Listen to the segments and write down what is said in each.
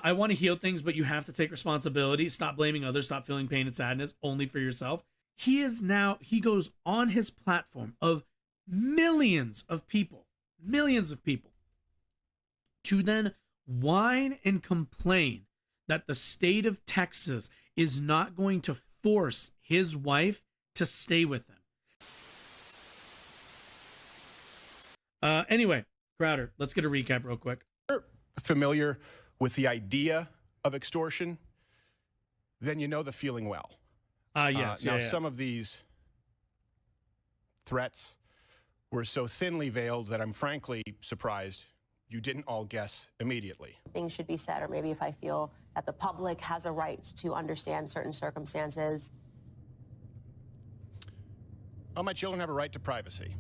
I want to heal things, but you have to take responsibility. Stop blaming others. Stop feeling pain and sadness only for yourself. He goes on his platform of millions of people to then whine and complain that the state of Texas is not going to force his wife to stay with him. Anyway, Crowder, let's get a recap real quick. Familiar with the idea of extortion, then you know the feeling well. Yes. Now, some of these threats were so thinly veiled that I'm frankly surprised you didn't all guess immediately. Things should be said, or maybe if I feel that the public has a right to understand certain circumstances. Oh, my children have a right to privacy.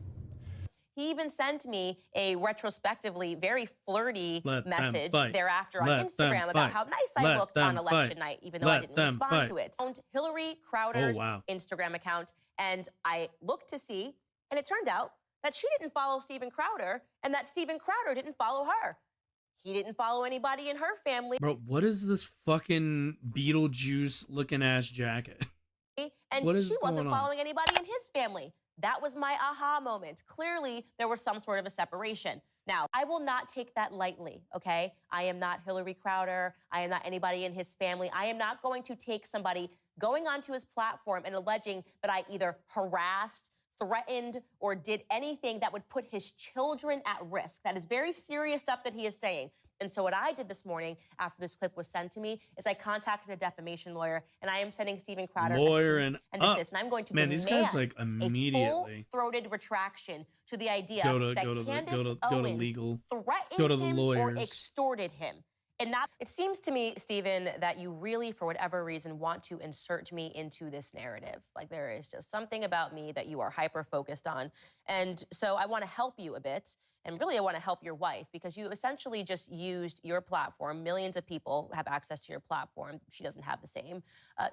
He even sent me a retrospectively very flirty message thereafter on Instagram about how nice I looked on election night, even though I didn't respond to it. Found Hillary Crowder's Instagram account, and I looked to see, and it turned out that she didn't follow Steven Crowder, and that Steven Crowder didn't follow her. He didn't follow anybody in her family. Bro, what is this fucking Beetlejuice looking ass jacket? And she wasn't following anybody in his family. That was my aha moment. Clearly, there was some sort of a separation. Now, I will not take that lightly, okay? I am not Hillary Crowder. I am not anybody in his family. I am not going to take somebody going onto his platform and alleging that I either harassed, threatened, or did anything that would put his children at risk. That is very serious stuff that he is saying. And so what I did this morning after this clip was sent to me is I contacted a defamation lawyer, and I am sending Steven Crowder and I'm going to demand these guys like immediately a full-throated retraction to the idea that Candace Owens threatened go to the him lawyers. or extorted him. And not, it seems to me, Steven, that you really, for whatever reason, want to insert me into this narrative. Like, there is just something about me that you are hyper-focused on. And so I want to help you a bit. And really, I want to help your wife, because you essentially just used your platform. Millions of people have access to your platform. She doesn't have the same,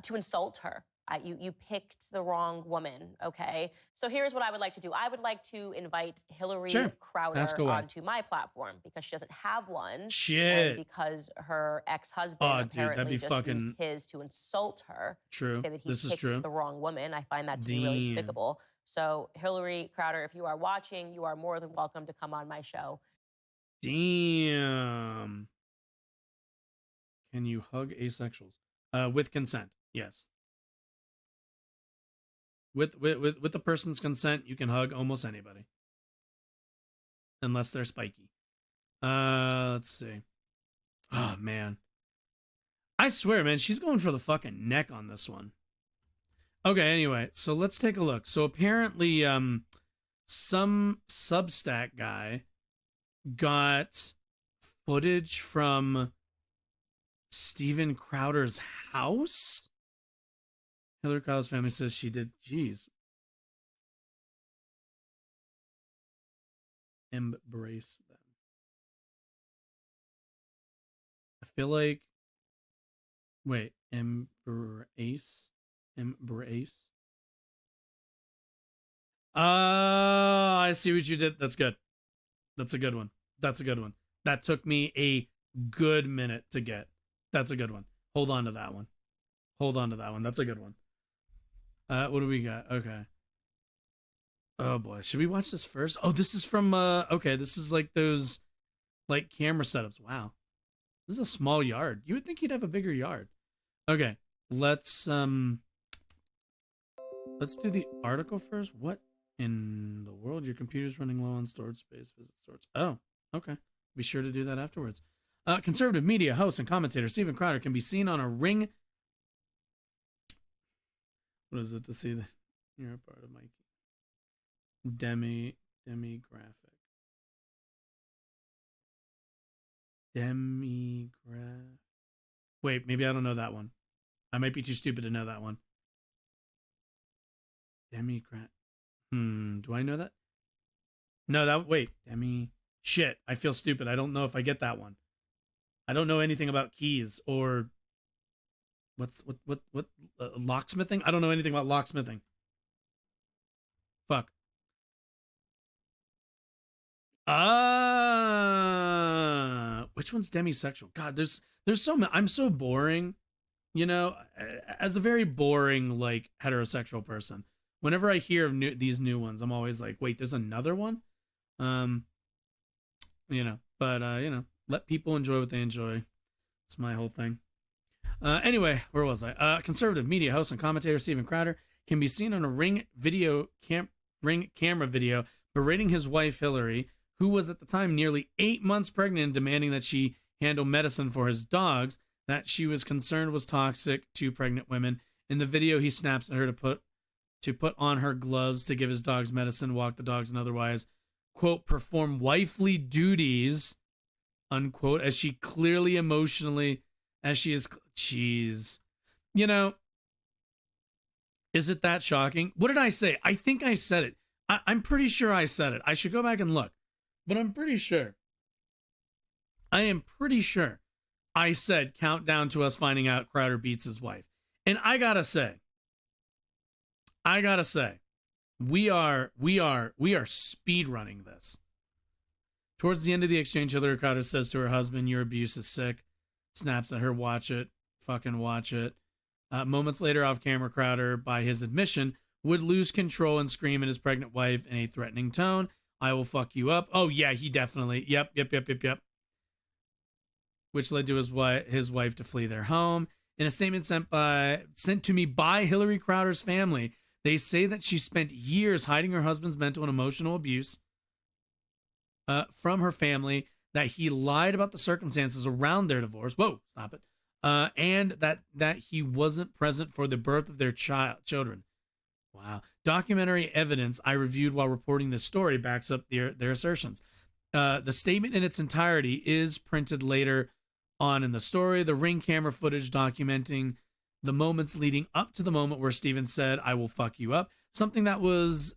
to insult her. You picked the wrong woman, okay? So here's what I would like to do. I would like to invite Hillary Crowder onto my platform, because she doesn't have one. And because her ex-husband apparently just used his to insult her. Say that he picked the wrong woman. I find that to be really despicable. So Hillary Crowder, if you are watching, you are more than welcome to come on my show. Damn. Can you hug asexuals? With consent, yes. With the person's consent, you can hug almost anybody. Unless they're spiky. Let's see. Oh, man. I swear, man, she's going for the fucking neck on this one. Okay, anyway, so let's take a look. So apparently, some Substack guy got footage from Steven Crowder's house. Hillary Crowder's family says she did. Jeez. Embrace them. I feel like. Wait, embrace? I see what you did. That's good. That's a good one. That's a good one. That took me a good minute to get. That's a good one. Hold on to that one. Hold on to that one. That's a good one. What do we got? Okay. Oh boy. Should we watch this first? Oh, this is from okay, this is like those like camera setups. Wow. This is a small yard. You would think he'd have a bigger yard. Okay. Let's do the article first. What in the world? Your computer's running low on storage space. Visit storage. Oh, okay. Be sure to do that afterwards. Conservative media host and commentator Steven Crowder can be seen on a Ring. What is it to see that you're a part of my demographic? Wait, maybe I don't know that one. I might be too stupid to know that one. Democrat. Do I know that? No, shit, I feel stupid. I don't know if I get that one. I don't know anything about keys or locksmithing? I don't know anything about locksmithing. Fuck. Which one's demisexual? God, there's I'm so boring, you know, as a very boring like heterosexual person. Whenever I hear of these new ones, I'm always like, wait, there's another one. You know, but you know, let people enjoy what they enjoy. It's my whole thing. Anyway, where was I? Conservative media host and commentator Steven Crowder can be seen on a Ring camera video berating his wife Hillary, who was at the time nearly 8 months pregnant, and demanding that she handle medicine for his dogs that she was concerned was toxic to pregnant women. In the video, he snaps at her to put on her gloves to give his dogs medicine, walk the dogs, and otherwise, quote, perform wifely duties, unquote, as she clearly emotionally, as she is, jeez. You know, is it that shocking? What did I say? I think I said it. I'm pretty sure I said it. I should go back and look, but I'm pretty sure. I am pretty sure I said countdown to us finding out Crowder beats his wife. And I gotta say, we are speed running this. Towards the end of the exchange, Hillary Crowder says to her husband, "Your abuse is sick." Snaps at her, "Watch it, fucking watch it." Moments later, off camera, Crowder, by his admission, would lose control and scream at his pregnant wife in a threatening tone. "I will fuck you up." Oh yeah, he definitely. Yep. Which led to his wife to flee their home. In a statement sent to me by Hillary Crowder's family, they say that she spent years hiding her husband's mental and emotional abuse from her family, that he lied about the circumstances around their divorce. Whoa, stop it. And that he wasn't present for the birth of their children. Wow. Documentary evidence I reviewed while reporting this story backs up their assertions. The statement in its entirety is printed later on in the story. The Ring camera footage documenting the moments leading up to the moment where Steven said, "I will fuck you up," something that was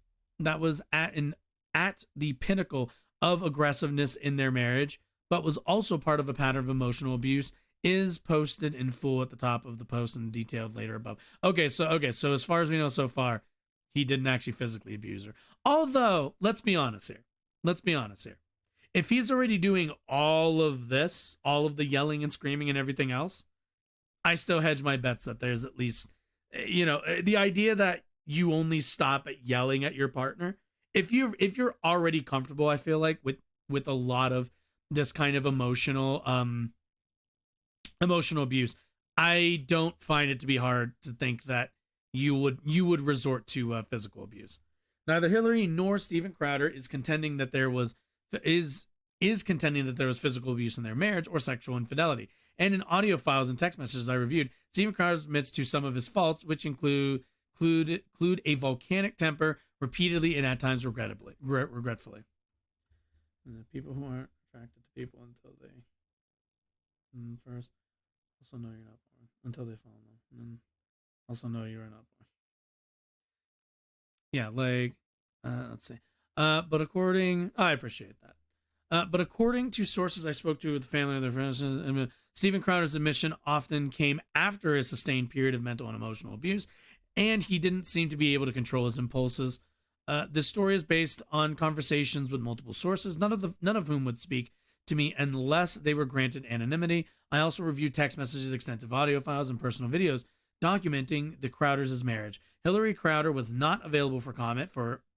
at the pinnacle of aggressiveness in their marriage, but was also part of a pattern of emotional abuse, is posted in full at the top of the post and detailed later above. Okay, so as far as we know so far, he didn't actually physically abuse her. Although, let's be honest here. If he's already doing all of this, all of the yelling and screaming and everything else, I still hedge my bets that there's at least, you know, the idea that you only stop at yelling at your partner. If you're already comfortable, I feel like with a lot of this kind of emotional abuse, I don't find it to be hard to think that you would resort to physical abuse. Neither Hillary nor Steven Crowder is contending that there was physical abuse in their marriage or sexual infidelity. And in audio files and text messages I reviewed, Steven Crowder admits to some of his faults, which include a volcanic temper, repeatedly and at times regretfully. And the people who aren't attracted to people until they first also know you're not born until they fall in love, and then also know you are not born. Yeah, like let's see. But I appreciate that. But according to sources I spoke to with the family and their friends, Steven Crowder's admission often came after a sustained period of mental and emotional abuse, and he didn't seem to be able to control his impulses. This story is based on conversations with multiple sources, none of whom would speak to me unless they were granted anonymity. I also reviewed text messages, extensive audio files, and personal videos documenting the Crowders' marriage. Hillary Crowder was not available for comment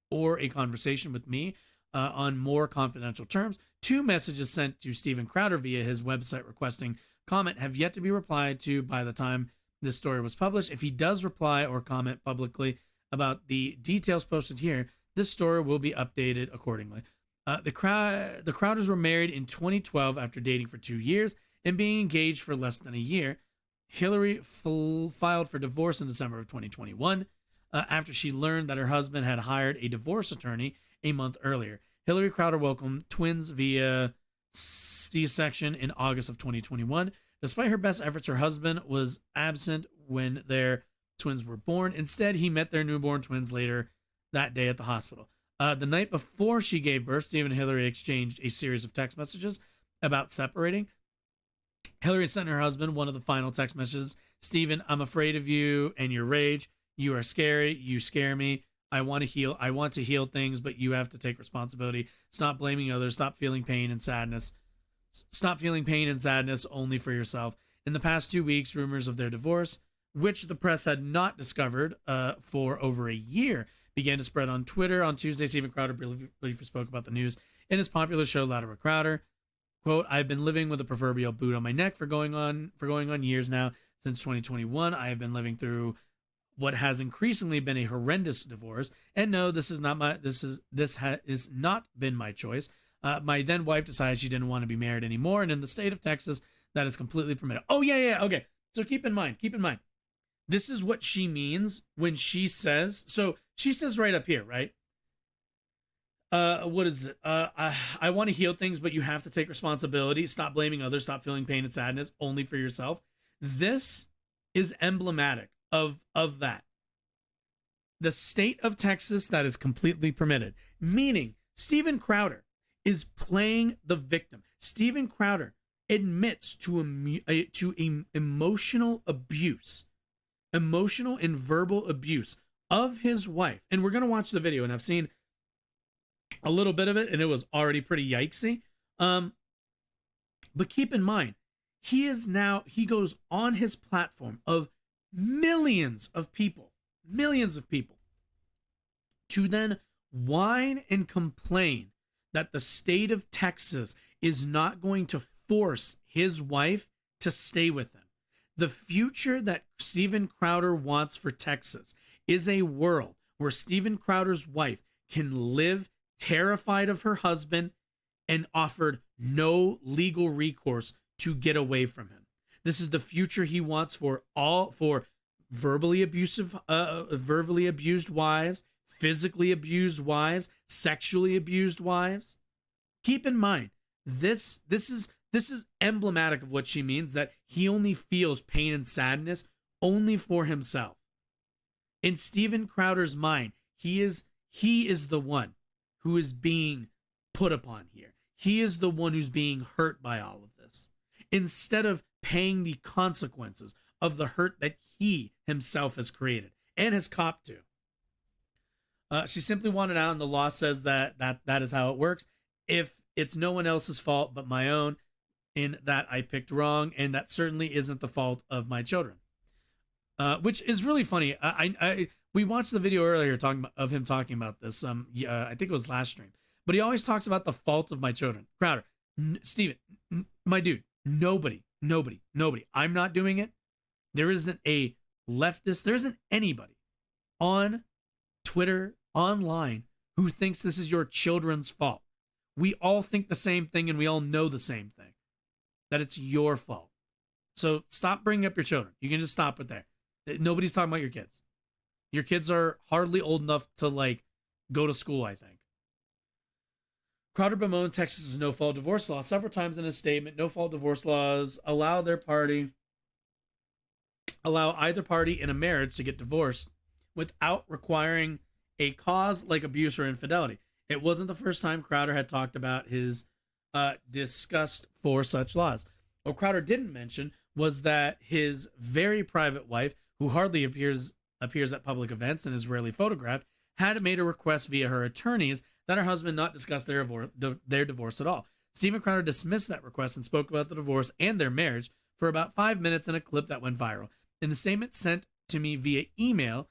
or a conversation with me on more confidential terms. 2 messages sent to Steven Crowder via his website requesting comment have yet to be replied to by the time this story was published. If he does reply or comment publicly about the details posted here, this story will be updated accordingly. The Crowders were married in 2012 after dating for 2 years and being engaged for less than a year. Hillary filed for divorce in December of 2021 after she learned that her husband had hired a divorce attorney a month earlier. Hillary Crowder welcomed twins via C-section in August of 2021. Despite her best efforts, her husband was absent when their twins were born. Instead, he met their newborn twins later that day at the hospital. The night before she gave birth, Steve and Hillary exchanged a series of text messages about separating. Hillary sent her husband one of the final text messages. "Steven, I'm afraid of you and your rage. You are scary. You scare me. I want to heal things, but you have to take responsibility. Stop blaming others. Stop feeling pain and sadness. Stop feeling pain and sadness only for yourself. In the past 2 weeks, rumors of their divorce, which the press had not discovered for over a year, began to spread on Twitter. On Tuesday, Steven Crowder briefly spoke about the news in his popular show Louder with Crowder. Quote, I've been living with a proverbial boot on my neck for going on years now. Since 2021, I have been living through what has increasingly been a horrendous divorce. And no, this has not been my choice. My then wife decided she didn't want to be married anymore, and in the state of Texas, that is completely permitted. Oh yeah, okay. So keep in mind, this is what she means when she says. So she says right up here, right? What is it? I want to heal things, but you have to take responsibility. Stop blaming others. Stop feeling pain and sadness only for yourself. This is emblematic of that. The state of Texas that is completely permitted, meaning Steven Crowder is playing the victim. Steven Crowder admits to emotional abuse, emotional and verbal abuse of his wife. And we're going to watch the video, and I've seen a little bit of it, and it was already pretty yikesy. But keep in mind, he goes on his platform of millions of people, to then whine and complain that the state of Texas is not going to force his wife to stay with him. The future that Steven Crowder wants for Texas is a world where Steven Crowder's wife can live terrified of her husband and offered no legal recourse to get away from him. This is the future he wants for verbally abused wives, physically abused wives, sexually abused wives. Keep in mind, this is emblematic of what she means, that he only feels pain and sadness only for himself. In Steven Crowder's mind, he is the one who is being put upon here. He is the one who's being hurt by all of this, instead of paying the consequences of the hurt that he himself has created and has copped to. She simply wanted out, and the law says that is how it works. If it's no one else's fault but my own, in that I picked wrong, and that certainly isn't the fault of my children. Which is really funny. We watched the video earlier of him talking about this. I think it was last stream. But he always talks about the fault of my children. Crowder, Steven, my dude, nobody. I'm not doing it. There isn't a leftist. There isn't anybody on Twitter, online, who thinks this is your children's fault. We all think the same thing, and we all know the same thing, that it's your fault. So stop bringing up your children. You can just stop it there. Nobody's talking about your kids. Your kids are hardly old enough to go to school, I think. Crowder bemoaned Texas's no-fault divorce law several times in his statement. No-fault divorce laws allow either party in a marriage to get divorced without requiring a cause like abuse or infidelity. It wasn't the first time Crowder had talked about his disgust for such laws. What Crowder didn't mention was that his very private wife, who hardly appears at public events and is rarely photographed, had made a request via her attorneys that her husband not discuss their divorce at all. Steven Crowder dismissed that request and spoke about the divorce and their marriage for about 5 minutes in a clip that went viral. In the statement sent to me via email,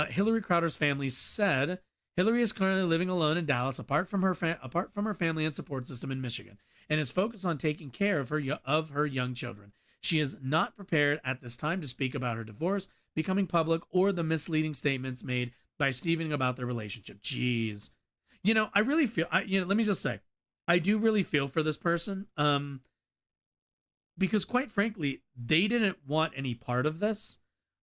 Hillary Crowder's family said, Hillary is currently living alone in Dallas, apart from her family and support system in Michigan, and is focused on taking care of her young children. She is not prepared at this time to speak about her divorce becoming public or the misleading statements made by Steven about their relationship. Jeez. I really feel, let me just say, I do really feel for this person, because quite frankly, they didn't want any part of this.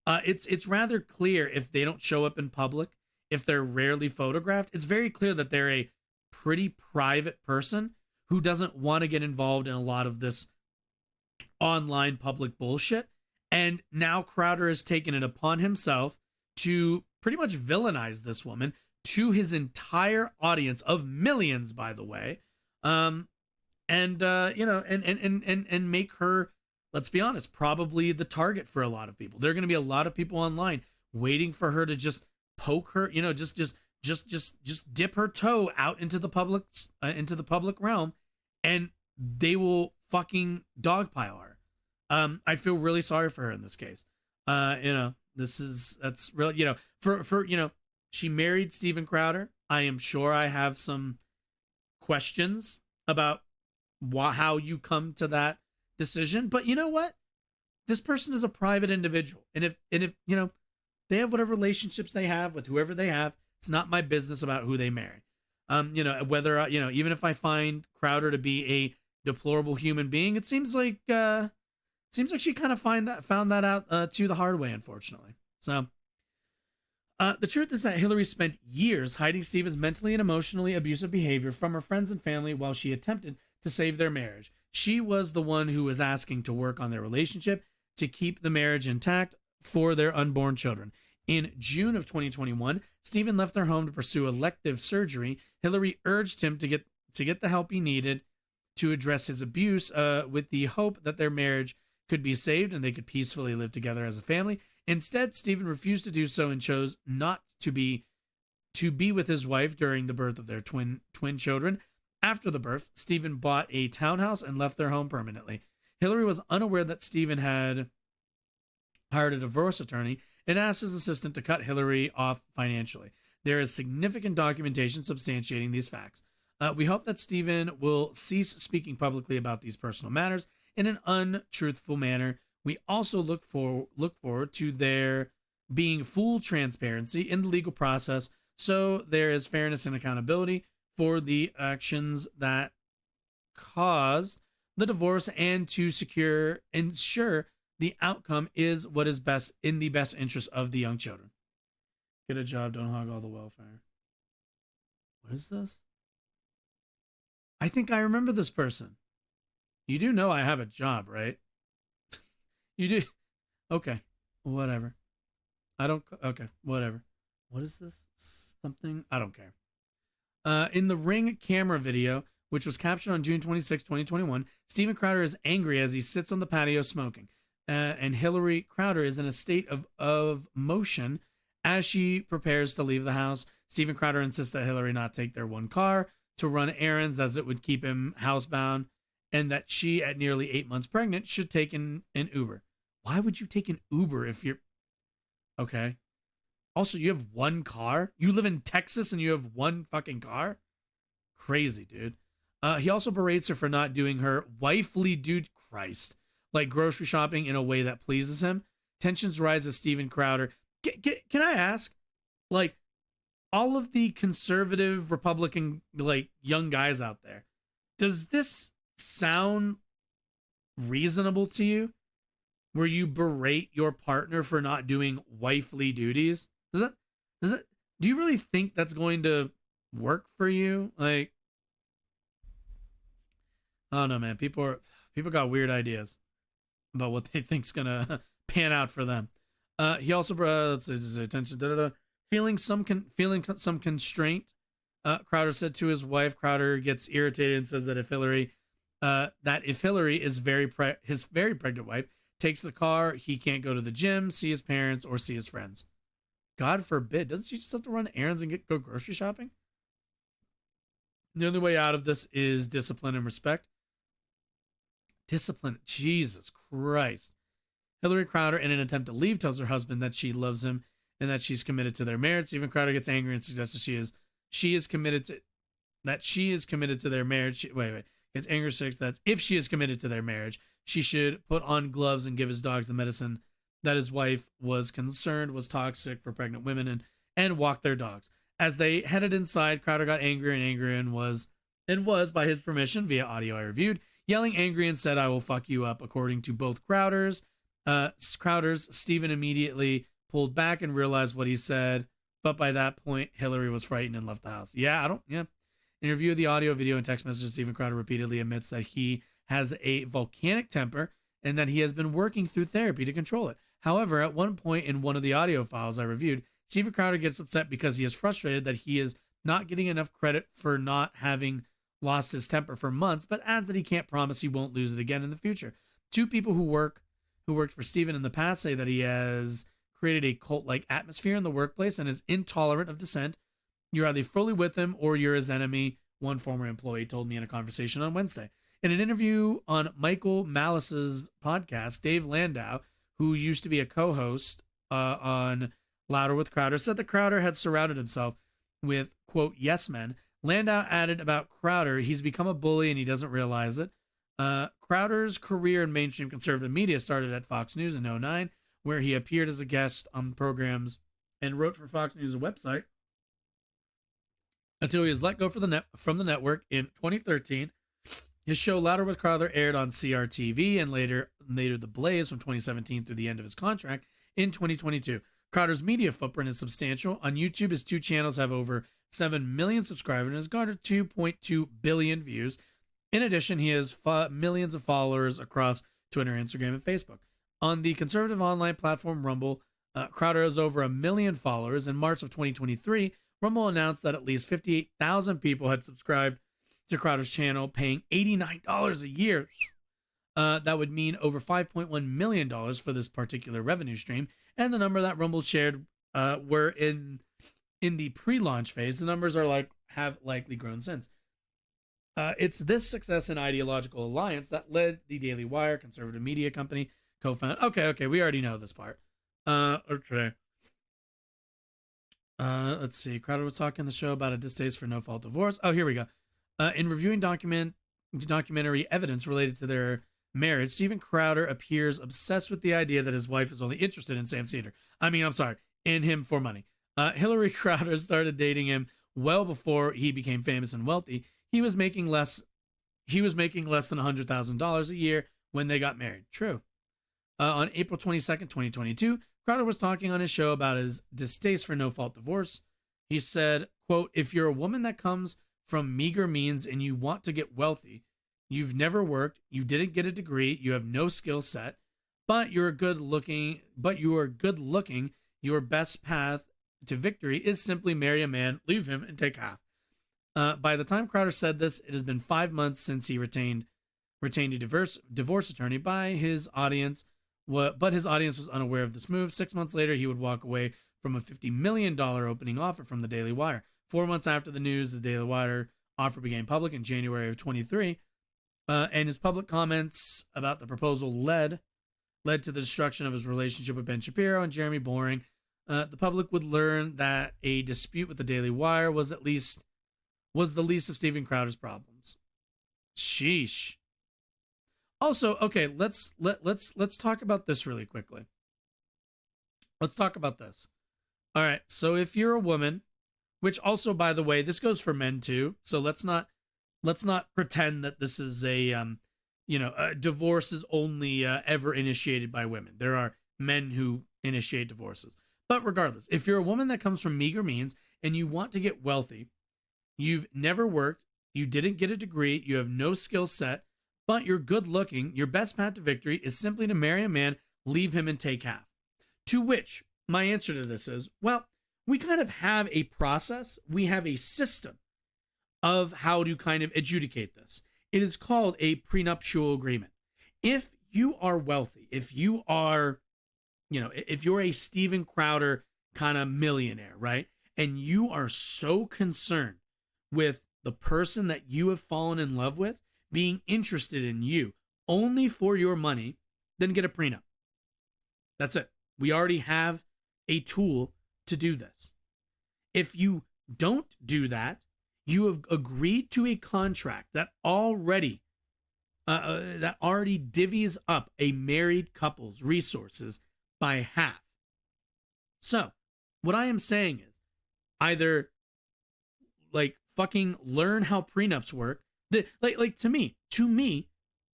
It's rather clear if they don't show up in public, if they're rarely photographed, it's very clear that they're a pretty private person who doesn't want to get involved in a lot of this online public bullshit. And now Crowder has taken it upon himself to pretty much villainize this woman to his entire audience of millions, by the way, and make her, let's be honest, probably the target for a lot of people. There are going to be a lot of people online waiting for her to just poke her, just dip her toe out into the public realm, and they will fucking dogpile her. I feel really sorry for her in this case. That's really, for she married Steven Crowder. I am sure I have some questions about how you come to that decision, but you know what? This person is a private individual, and if they have whatever relationships they have with whoever they have, it's not my business about who they marry. Whether even if I find Crowder to be a deplorable human being, it seems like she kind of found that out to the hard way, unfortunately. So the truth is that Hillary spent years hiding Steven's mentally and emotionally abusive behavior from her friends and family while she attempted to save their marriage. She was the one who was asking to work on their relationship to keep the marriage intact for their unborn children. In June of 2021, Steven left their home to pursue elective surgery. Hillary urged him to get the help he needed to address his abuse, with the hope that their marriage could be saved and they could peacefully live together as a family. Instead, Steven refused to do so and chose not to be with his wife during the birth of their twin children. After the birth, Steven bought a townhouse and left their home permanently. Hillary was unaware that Steven had hired a divorce attorney and asked his assistant to cut Hillary off financially. There is significant documentation substantiating these facts. We hope that Steven will cease speaking publicly about these personal matters in an untruthful manner. We also look forward to there being full transparency in the legal process, so there is fairness and accountability for the actions that caused the divorce, and to ensure the outcome is what is best in the best interest of the young children. Get a job, don't hog all the welfare. What is this? I think I remember this person. You do know I have a job, right? You do? Okay, whatever. Okay, whatever. What is this? Something? I don't care. In the Ring camera video, which was captured on June 26, 2021, Steven Crowder is angry as he sits on the patio smoking. And Hillary Crowder is in a state of motion as she prepares to leave the house. Steven Crowder insists that Hillary not take their one car to run errands, as it would keep him housebound, and that she, at nearly 8 months pregnant, should take an Uber. Why would you take an Uber if you're... Okay. Also, you have one car? You live in Texas and you have one fucking car? Crazy, dude. He also berates her for not doing her wifely dude, Christ, like grocery shopping in a way that pleases him. Tensions rise as Steven Crowder... Can I ask? Like, all of the conservative Republican, like, young guys out there, does this sound reasonable to you? Where you berate your partner for not doing wifely duties? Do you really think that's going to work for you? Like, I don't know, man. People got weird ideas about what they think's gonna pan out for them. He also attention. Feeling some constraint. Crowder said to his wife. Crowder gets irritated and says that if Hillary is his very pregnant wife takes the car, he can't go to the gym, see his parents, or see his friends. God forbid. Doesn't she just have to run errands and go grocery shopping? The only way out of this is discipline and respect. Discipline. Jesus Christ. Hillary Crowder, in an attempt to leave, tells her husband that she loves him and that she's committed to their marriage. Steven Crowder gets angry and suggests that she is committed to their marriage. Gets angry and suggests that if she is committed to their marriage, she should put on gloves and give his dogs the medicine that his wife was concerned was toxic for pregnant women, and walk their dogs. As they headed inside, Crowder got angrier and angrier and was, by his permission, via audio I reviewed, yelling angry and said, "I will fuck you up." According to both Crowders, Steven immediately pulled back and realized what he said, but by that point, Hillary was frightened and left the house. In review of the audio, video, and text messages, Steven Crowder repeatedly admits that he has a volcanic temper and that he has been working through therapy to control it. However, at one point in one of the audio files I reviewed, Steven Crowder gets upset because he is frustrated that he is not getting enough credit for not having lost his temper for months, but adds that he can't promise he won't lose it again in the future. Two people who worked for Steven in the past say that he has created a cult-like atmosphere in the workplace and is intolerant of dissent. You're either fully with him or you're his enemy, one former employee told me in a conversation on Wednesday. In an interview on Michael Malice's podcast, Dave Landau, who used to be a co-host on Louder with Crowder, said that Crowder had surrounded himself with, quote, yes men. Landau added about Crowder, he's become a bully and he doesn't realize it. Crowder's career in mainstream conservative media started at Fox News in 2009, where he appeared as a guest on programs and wrote for Fox News' website until he was let go from the network in 2013. His show Louder with Crowder aired on CRTV and later The Blaze from 2017 through the end of his contract in 2022. Crowder's media footprint is substantial. On YouTube, his 2 channels have over 7 million subscribers and has garnered 2.2 billion views. In addition, he has millions of followers across Twitter, Instagram, and Facebook. On the conservative online platform Rumble, Crowder has over 1 million followers. In March of 2023, Rumble announced that at least 58,000 people had subscribed to Crowder's channel, paying $89 a year. That would mean over $5.1 million for this particular revenue stream. And the number that Rumble shared were in the pre-launch phase. The numbers have likely grown since. It's this success and ideological alliance that led the Daily Wire, conservative media company, co-found. Okay, we already know this part. Okay. Let's see. Crowder was talking on the show about a distaste for no-fault divorce. Oh, here we go. In reviewing documentary evidence related to their marriage, Steven Crowder appears obsessed with the idea that his wife is only interested in Sam Cedar. In him for money. Hillary Crowder started dating him well before he became famous and wealthy. He was making less than $100,000 a year when they got married. True. On April 22nd, 2022, Crowder was talking on his show about his distaste for no-fault divorce. He said, quote, if you're a woman that comes from meager means and you want to get wealthy, you've never worked, you didn't get a degree, you have no skill set, but you are good looking, your best path to victory is simply marry a man, leave him, and take half. By the time Crowder said this, it has been 5 months since he retained a divorce attorney by his audience, but his audience was unaware of this move. 6 months later, he would walk away from a $50 million opening offer from the Daily Wire. 4 months after the news, the Daily Wire offer became public in January of 23, and his public comments about the proposal led to the destruction of his relationship with Ben Shapiro and Jeremy Boring. The public would learn that a dispute with the Daily Wire was the least of Steven Crowder's problems. Sheesh. Also, okay, let's talk about this really quickly. Let's talk about this. All right, so if you're a woman, which also, by the way, this goes for men too. So let's not pretend that this is a divorce is only ever initiated by women. There are men who initiate divorces. But regardless, if you're a woman that comes from meager means and you want to get wealthy, you've never worked, you didn't get a degree, you have no skill set, but you're good looking, your best path to victory is simply to marry a man, leave him, and take half. To which my answer to this is, well, we kind of have a process, we have a system of how to kind of adjudicate this. It is called a prenuptial agreement. If you are wealthy, if you are, if you're a Steven Crowder kind of millionaire, right? And you are so concerned with the person that you have fallen in love with being interested in you only for your money, then get a prenup. That's it. We already have a tool to do this. If you don't do that, you have agreed to a contract that already divvies up a married couple's resources by half. So, what I am saying is either fucking learn how prenups work. To me,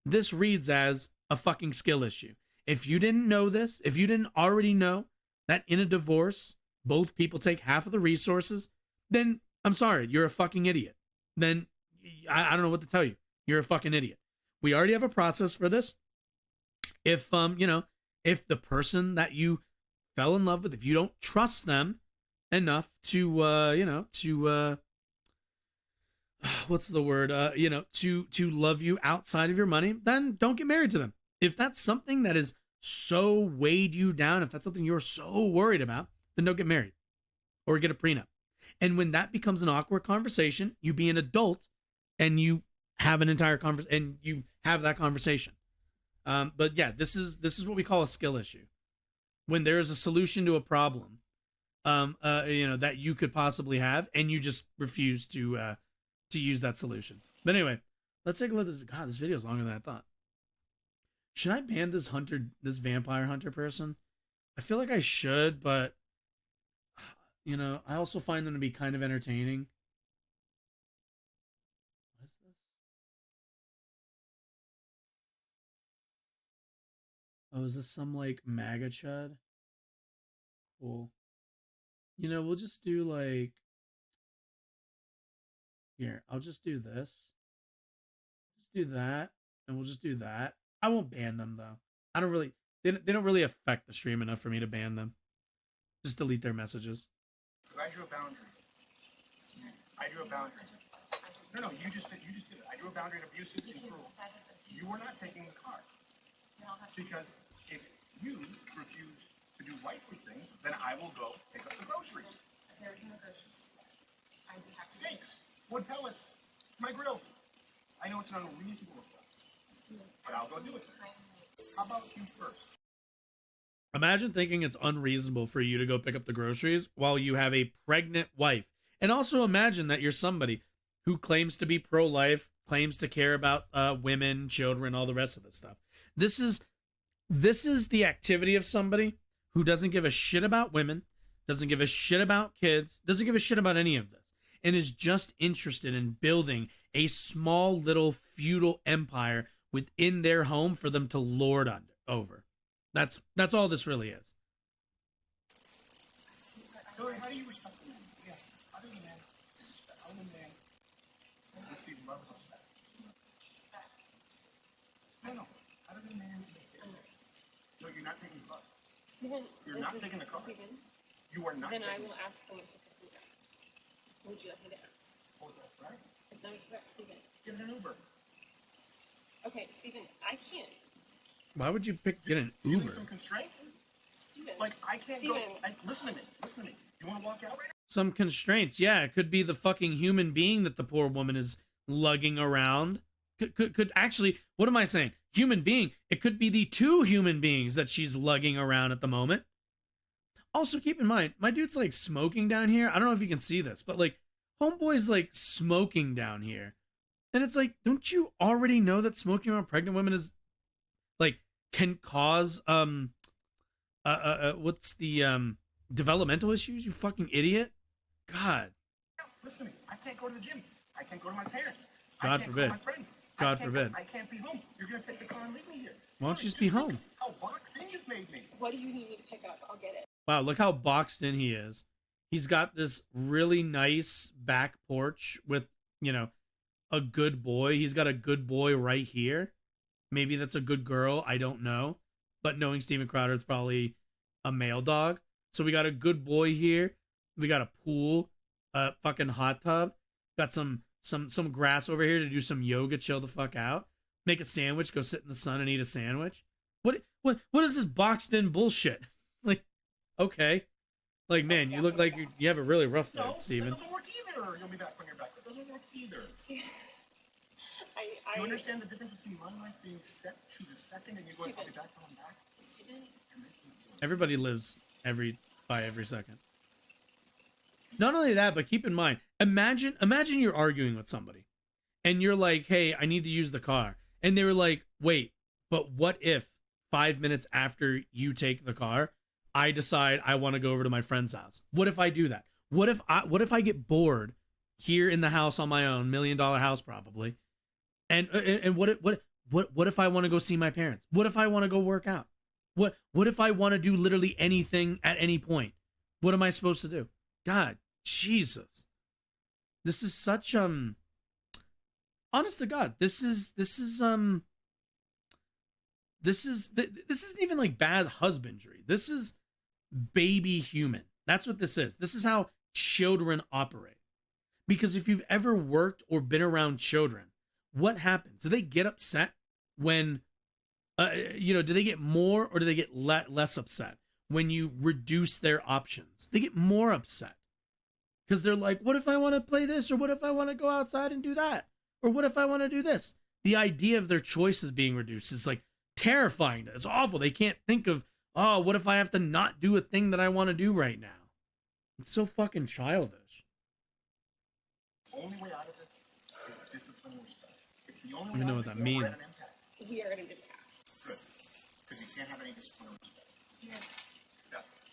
this reads as a fucking skill issue. If you didn't know this, if you didn't already know that in a divorce, both people take half of the resources, then I'm sorry, you're a fucking idiot. Then I don't know what to tell you. You're a fucking idiot. We already have a process for this. If if the person that you fell in love with, if you don't trust them enough to what's the word? To love you outside of your money, then don't get married to them. If that's something that is so weighed you down, if that's something you're so worried about, then don't get married or get a prenup. And when that becomes an awkward conversation, you be an adult and you have an entire conversation and you have that conversation. But yeah, this is what we call a skill issue. When there is a solution to a problem, that you could possibly have, and you just refuse to use that solution. But anyway, let's take a look at this. God, this video is longer than I thought. Should I ban this vampire hunter person? I feel like I should, but I also find them to be kind of entertaining. What is this? Oh, is this some like MAGA chud? Cool. We'll just do like, here, I'll just do this. Just do that, and we'll just do that. I won't ban them though. I don't really, they don't really affect the stream enough for me to ban them. Just delete their messages. I drew a boundary. I drew a boundary. No, you just did it. I drew a boundary of abusive and cruel. You were not taking the car. Because if you refuse to do wifely things, then I will go pick up the groceries. There's no groceries. I'd be happy. Steaks, wood pellets, my grill. I know it's an unreasonable request, but I'll go do it. How about you first? Imagine thinking it's unreasonable for you to go pick up the groceries while you have a pregnant wife. And also imagine that you're somebody who claims to be pro-life, claims to care about women, children, all the rest of this stuff. This is the activity of somebody who doesn't give a shit about women, doesn't give a shit about kids, doesn't give a shit about any of this, and is just interested in building a small little feudal empire within their home for them to lord over. That's all this really is. Hillary, how do you respect the man? Yes. How do you man? How do you man receive love and respect? No. How do you man? No, you're not taking the car. Stephen, You're not taking the car. Stephen, You are not. then I taking will ask them to pick me up. Would you like me to ask? Oh, that's right. As long as that's Stephen. Get an Uber. Okay, Stephen, I can't. Why would you get an You Uber? need some constraints? Stephen. Like, I can't Steven. go. Listen to me. You want to walk out right now? Some constraints. Yeah, it could be the fucking human being that the poor woman is lugging around. Could actually, what am I saying? Human being. It could be the two human beings that she's lugging around at the moment. Also, keep in mind, my dude's like smoking down here. I don't know if you can see this, but like, homeboy's like smoking down here. And it's like, don't you already know that smoking around pregnant women is like, can cause, what's the, developmental issues, you fucking idiot? God. Listen to me. I can't go to the gym. I can't go to my parents. God I can't forbid. Call my friends. God forbid. I can't be home. You're going to take the car and leave me here. Why don't you just be home? How boxed in you've made me. What do you need me to pick up? I'll get it. Wow, look how boxed in he is. He's got this really nice back porch with, a good boy. He's got a good boy right here. Maybe that's a good girl. I don't know. But knowing Steven Crowder, it's probably a male dog. So we got a good boy here. We got a pool, a fucking hot tub. Got some grass over here to do some yoga, chill the fuck out. Make a sandwich, go sit in the sun and eat a sandwich. What is this boxed in bullshit? Like, okay. Like, man, you look like you have a really rough day, Steven. That doesn't work either. You'll be back when you're back. That doesn't work either. Do you understand the difference between my life being set to the second and you going, I'll be back when I'm back? Stephen, Everybody lives by every second. Not only that, but keep in mind, imagine you're arguing with somebody and you're like, hey, I need to use the car. And they were like, wait, but what if 5 minutes after you take the car, I decide I want to go over to my friend's house? What if I do that? What if I get bored here in the house on my own, $1 million house probably? And what if I want to go see my parents? What if I want to go work out? What if I want to do literally anything at any point? What am I supposed to do? God, Jesus. This is such honest to God, this isn't even like bad husbandry. This is baby human. That's what this is. This is how children operate. Because if you've ever worked or been around children, what happens? Do they get upset when, do they get more or do they get less upset when you reduce their options? They get more upset because they're like, what if I want to play this? Or what if I want to go outside and do that? Or what if I want to do this? The idea of their choices being reduced is like terrifying. It's awful. They can't think of, oh, what if I have to not do a thing that I want to do right now? It's so fucking childish. The only way out of this is discipline and respect. It's the only I don't way know out what of that this. means. We're at an impasse. We are at an impasse. Good. Because you can't have any discipline or respect. Steven,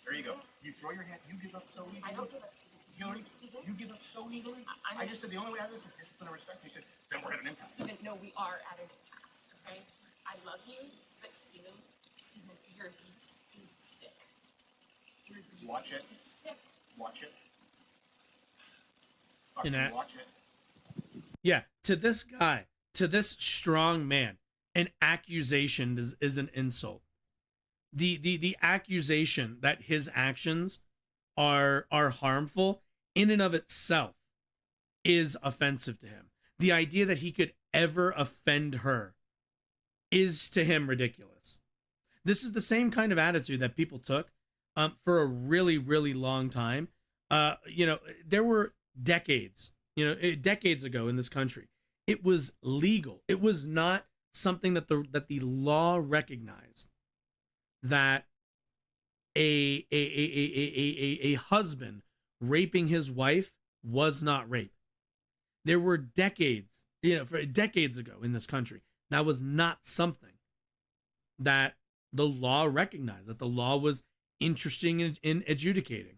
There you go. You throw your hand, you give up so easily. I don't give up, Steven. Hillary, Steven? you give up so easily. I'm I just said the only way out of this is discipline and respect. You said, then we're at an impasse. Steven, no, we are at an impasse, okay? I love you, but Steven, your abuse is sick. Your abuse Watch it. is sick. Watch it. And Fucking that- watch it. Yeah, to this guy, to this strong man, an accusation is an insult. The accusation that his actions are harmful in and of itself is offensive to him. The idea that he could ever offend her is to him ridiculous. This is the same kind of attitude that people took for a really, really long time. There were decades ago in this country, it was legal. It was not something that the law recognized, that a husband raping his wife was not rape. There were decades ago in this country, that was not something that the law recognized, that the law was interesting in adjudicating.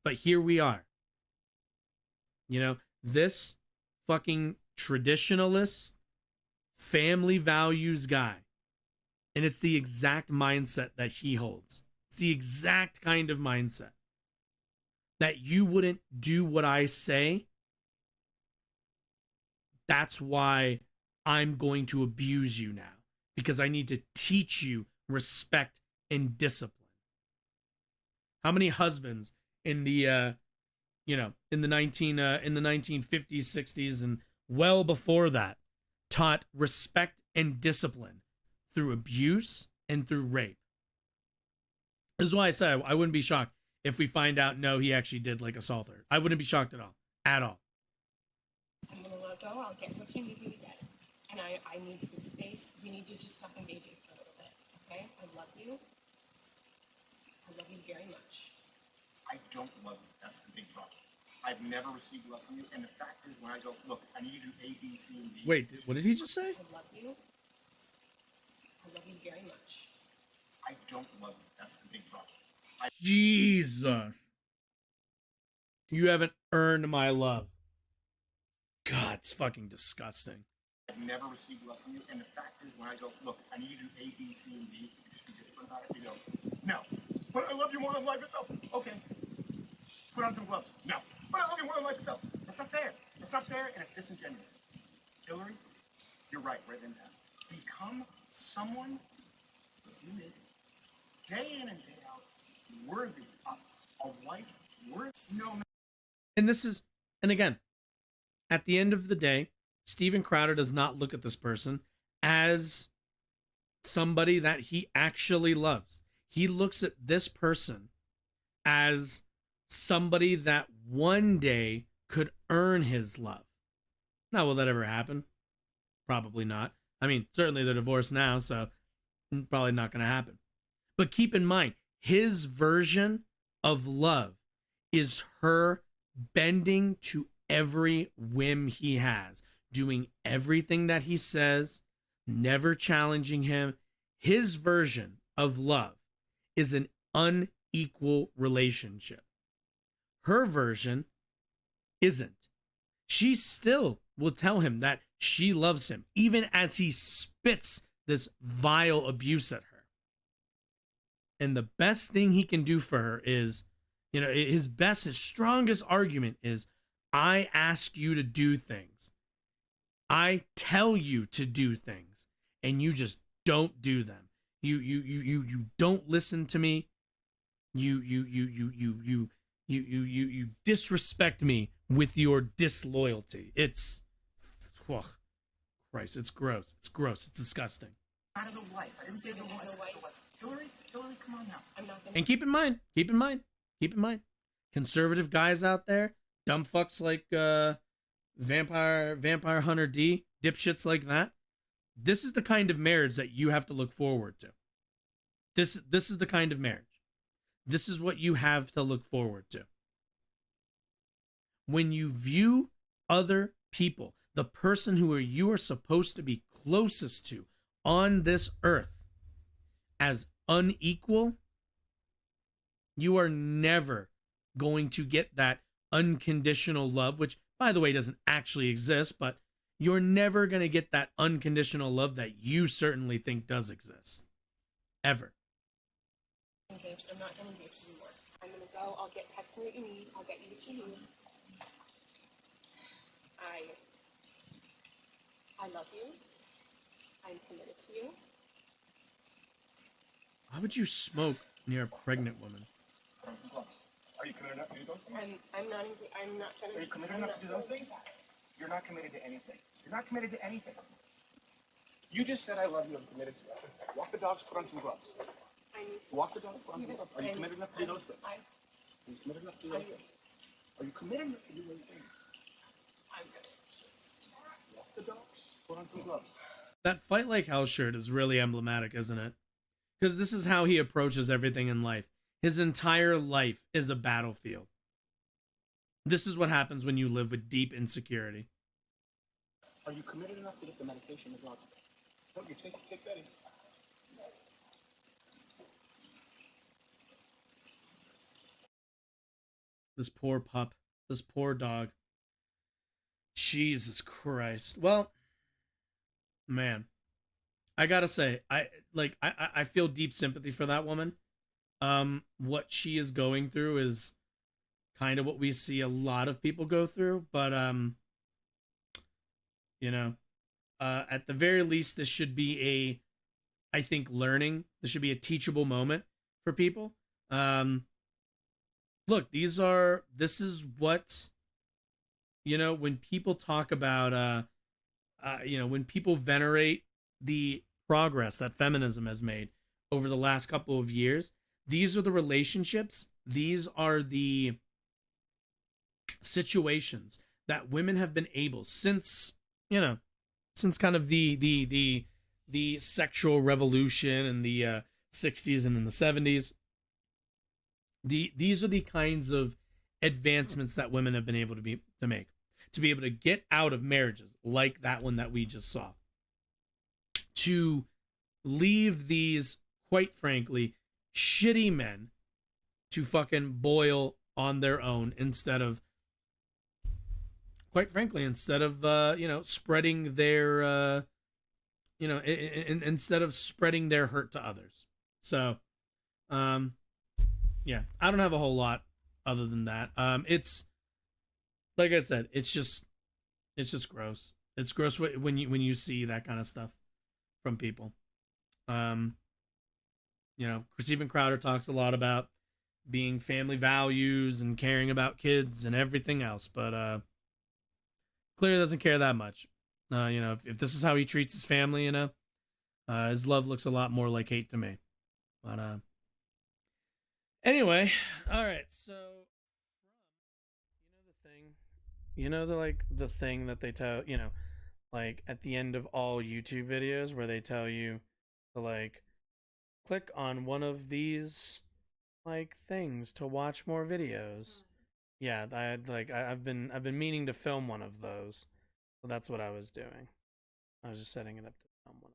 But here we are. This fucking traditionalist, family values guy. And it's the exact mindset that he holds. It's the exact kind of mindset that you wouldn't do what I say. That's why I'm going to abuse you now, because I need to teach you respect and discipline. How many husbands in the in the 1950s, 60s, and well before that taught respect and discipline through abuse and through rape? This is why I said I wouldn't be shocked if we find out, no, he actually did like assault her. I wouldn't be shocked at all. At all. I'm gonna let go. I'll get what you need me to get. And I need some space. We need to just stop engaging for a little bit, okay? I love you. I love you very much. I don't love you. That's the big problem. I've never received love from you. And the fact is, when I go, look, I need you to do A, B, C, and D. Wait, what did he just say? I love you. I love you very much. I don't love you. That's the big problem. Jesus. You haven't earned my love. God, it's fucking disgusting. I've never received love from you. And the fact is, when I go, look, I need you to do A, B, C, and D, just be disciplined about it. You go, no. But I love you more than life itself. Okay. Put on some gloves. No. But I love you more than life itself. That's not fair. That's not fair, and it's disingenuous. Hillary, you're right. We're at an impasse. Become someone, listen to me, day in and day out, worthy of a wife, worthy. No. And again, at the end of the day, Steven Crowder does not look at this person as somebody that he actually loves. He looks at this person as somebody that one day could earn his love. Now, will that ever happen? Probably not. I mean, certainly they're divorced now, so probably not going to happen. But keep in mind, his version of love is her bending to every whim he has, doing everything that he says, never challenging him. His version of love is an unequal relationship. Her version isn't. She still will tell him that she loves him, even as he spits this vile abuse at her. And the best thing he can do for her is, his strongest argument is, I ask you to do things. I tell you to do things, and you just don't do them. You don't listen to me. You disrespect me with your disloyalty. It's, oh, Christ, it's gross. It's gross. It's disgusting. Not as a wife. I didn't say as a wife. Hillary, come on now. I'm not gonna. And keep in mind, conservative guys out there, dumb fucks like Vampire Hunter D, dipshits like that. This is the kind of marriage that you have to look forward to. This is the kind of marriage. This is what you have to look forward to. When you view other people, the person who you are supposed to be closest to on this earth, as unequal, you are never going to get that unconditional love, which, by the way, doesn't actually exist, but you're never going to get that unconditional love that you certainly think does exist. Ever. Engaged. I'm not gonna engage anymore. I'm gonna go. I'll get text me what you need. I'll get you what you need. I love you. I'm committed to you. Why would you smoke near a pregnant woman? Are you committed enough to do those things? I'm not gonna. Are you committed enough to do those things? You're not committed to anything. You're not committed to anything. You just said I love you. I'm committed to you. Walk the dogs. Put on some gloves. I need to. Walk the dogs. Put on some gloves. Are you committed enough to do those things? I, Are you committed enough to do those things? Are you committed enough to do those things? I'm gonna just. Walk the dogs. Put on some gloves. That Fight Like Hell shirt is really emblematic, isn't it? Because this is how he approaches everything in life. His entire life is a battlefield. This is what happens when you live with deep insecurity. Are you committed enough to get the medication the dogs take? No, you take that in. This poor pup. This poor dog. Jesus Christ. Well, man, I gotta say, I feel deep sympathy for that woman. What she is going through is kind of what we see a lot of people go through, but at the very least, this should be I think, learning. This should be a teachable moment for people. Look, this is what, when people talk about, when people venerate the progress that feminism has made over the last couple of years, these are the relationships, these are the situations that women have been able since kind of the sexual revolution in the 60s and in the 70s. These are the kinds of advancements that women have been able to make, to be able to get out of marriages like that one that we just saw, to leave these, quite frankly, shitty men to fucking boil on their own instead of, quite frankly, spreading their instead of spreading their hurt to others. So yeah, I don't have a whole lot other than that. It's, like I said, it's just gross. It's gross when you see that kind of stuff from people. Stephen Crowder talks a lot about being family values and caring about kids and everything else, but clearly doesn't care that much. If this is how he treats his family, his love looks a lot more like hate to me. But anyway, all right. So the thing that they tell, like at the end of all YouTube videos where they tell you to like click on one of these like things to watch more videos. Yeah, I've been meaning to film one of those. So that's what I was doing. I was just setting it up to film one.